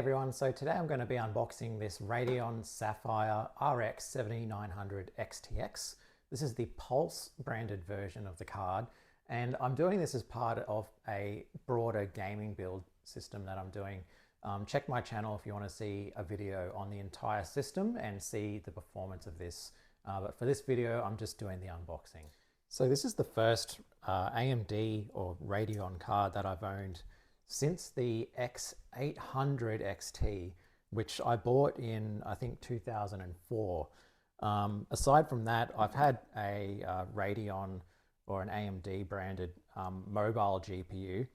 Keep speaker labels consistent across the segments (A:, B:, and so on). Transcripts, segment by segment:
A: everyone, so today I'm going to be unboxing this Radeon Sapphire RX 7900 XTX. This is the Pulse branded version of the card, and I'm doing this as part of a broader gaming build system that I'm doing. Check my channel if you want to see a video on the entire system and see the performance of this. But for this video, I'm just doing the unboxing. So this is the first AMD or Radeon card that I've owned since the X800 XT, which I bought in, I think, 2004. Aside from that, I've had a Radeon or an AMD branded mobile GPU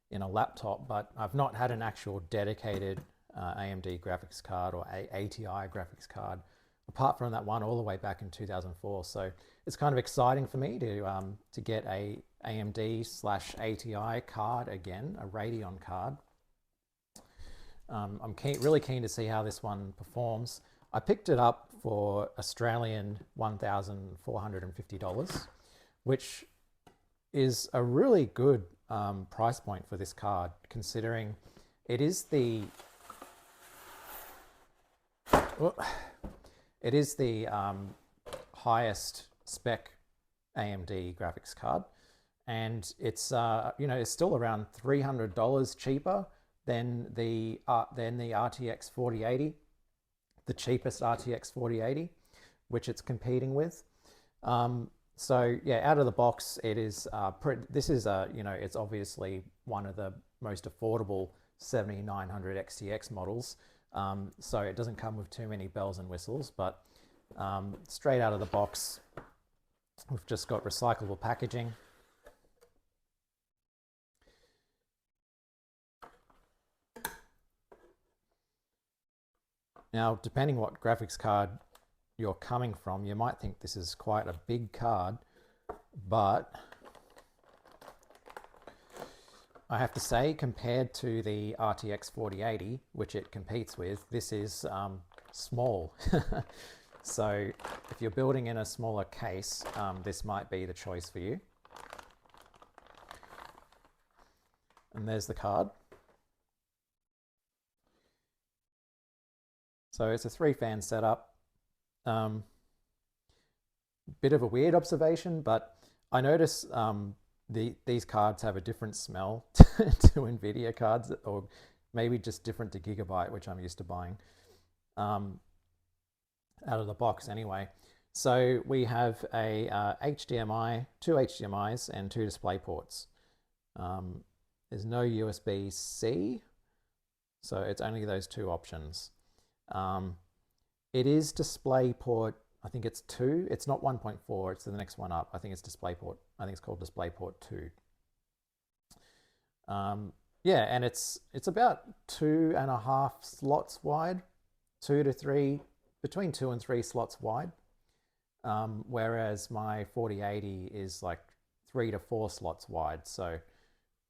A: in a laptop, but I've not had an actual dedicated AMD graphics card or ATI graphics card, apart from that one all the way back in 2004. So it's kind of exciting for me to get a AMD/ATI card again, a Radeon card. I'm really keen to see how this one performs. I picked it up for Australian $1,450, which is a really good price point for this card, considering it is the highest spec AMD graphics card, and it's it's still around $300 cheaper than the RTX 4080, the cheapest RTX 4080, which it's competing with. So yeah, out of the box, it is this is it's obviously one of the most affordable 7900 XTX models. So it doesn't come with too many bells and whistles, but straight out of the box, we've just got recyclable packaging. Now, depending what graphics card you're coming from, you might think this is quite a big card, but I have to say, compared to the RTX 4080, which it competes with, this is small. So if you're building in a smaller case, this might be the choice for you. And there's the card. So it's a 3-fan setup. Bit of a weird observation, but I notice these cards have a different smell to NVIDIA cards, or maybe just different to Gigabyte, which I'm used to buying out of the box anyway. So we have a HDMI, 2 HDMIs and 2 display ports. There's no USB-C, so it's only those 2 options. It is DisplayPort, I think it's 2. It's not 1.4, it's the next one up. I think it's DisplayPort. I think it's called DisplayPort 2. Yeah, and it's about 2.5 slots wide, 2 to 3, between 2 and 3 slots wide. Whereas my 4080 is like 3 to 4 slots wide, so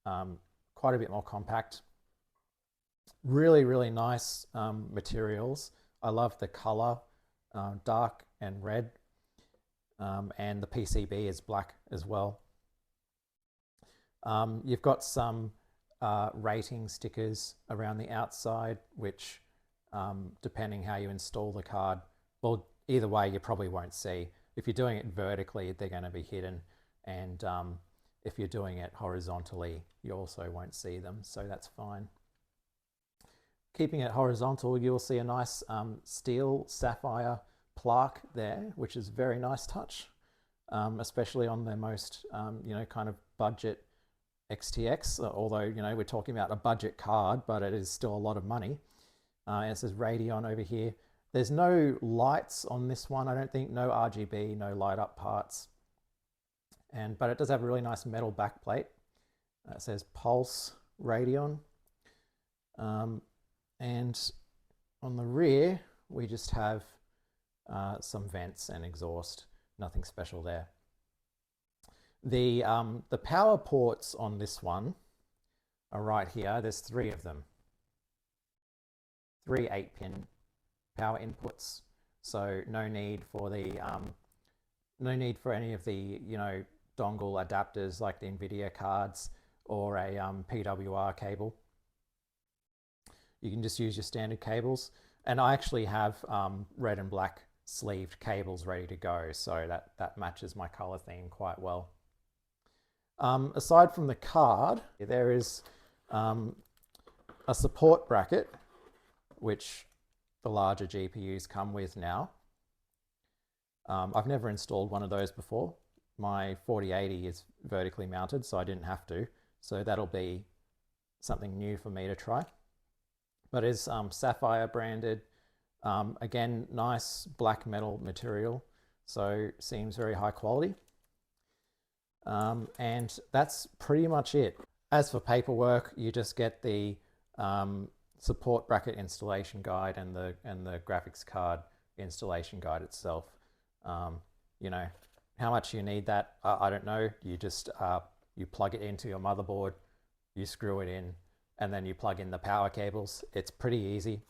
A: quite a bit more compact. Really, really nice materials. I love the color, dark and red, and the PCB is black as well. You've got some rating stickers around the outside, which depending how you install the card, well, either way you probably won't see. If you're doing it vertically, they're going to be hidden, and if you're doing it horizontally, you also won't see them, so that's fine. Keeping it horizontal, you'll see a nice steel sapphire plaque there, which is a very nice touch, especially on the most kind of budget XTX, although we're talking about a budget card, but it is still a lot of money. It says Radeon over here. There's no lights on this one, I don't think. No RGB, no light up parts, but it does have a really nice metal backplate. It says Pulse Radeon. And on the rear, we just have some vents and exhaust, nothing special there. The power ports on this one are right here. There's 3 of them. 3 8-pin power inputs. So no need for the any of the dongle adapters like the NVIDIA cards, or a PWR cable. you can just use your standard cables. And I actually have red and black sleeved cables ready to go, so that matches my color theme quite well. Aside from the card, there is a support bracket, which the larger GPUs come with now. I've never installed one of those before. My 4080 is vertically mounted, so I didn't have to. So that'll be something new for me to try. But it's Sapphire branded. Again, nice black metal material, so seems very high quality. And that's pretty much it. As for paperwork, you just get the support bracket installation guide and the graphics card installation guide itself. You know, how much you need that, I don't know. You just you plug it into your motherboard, you screw it in, and then you plug in the power cables. It's pretty easy.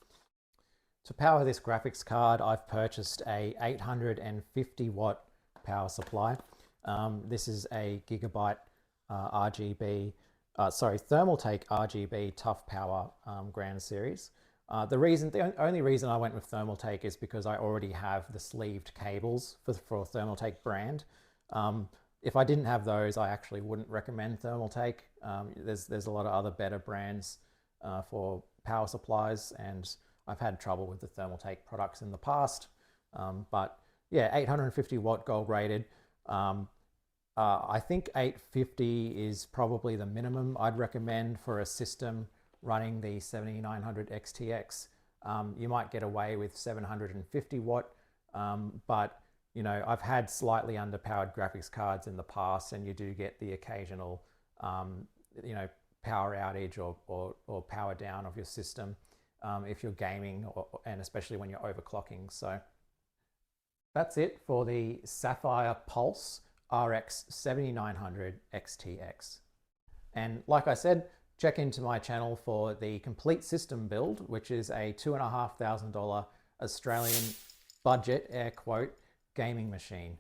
A: To power this graphics card, I've purchased a 850 watt power supply. This is a Gigabyte RGB, Thermaltake RGB Tough Power Grand Series. The only reason I went with Thermaltake is because I already have the sleeved cables for Thermaltake brand. If I didn't have those, I actually wouldn't recommend Thermaltake. There's a lot of other better brands for power supplies, and I've had trouble with the Thermaltake products in the past. But yeah, 850 watt gold rated. I think 850 is probably the minimum I'd recommend for a system running the 7900 XTX. You might get away with 750 watt, but you know, I've had slightly underpowered graphics cards in the past, and you do get the occasional you know, power outage or power down of your system if you're gaming, and especially when you're overclocking. So that's it for the Sapphire Pulse RX 7900 XTX. And like I said, check into my channel for the complete system build, which is a $2,500 Australian budget, air quote, gaming machine.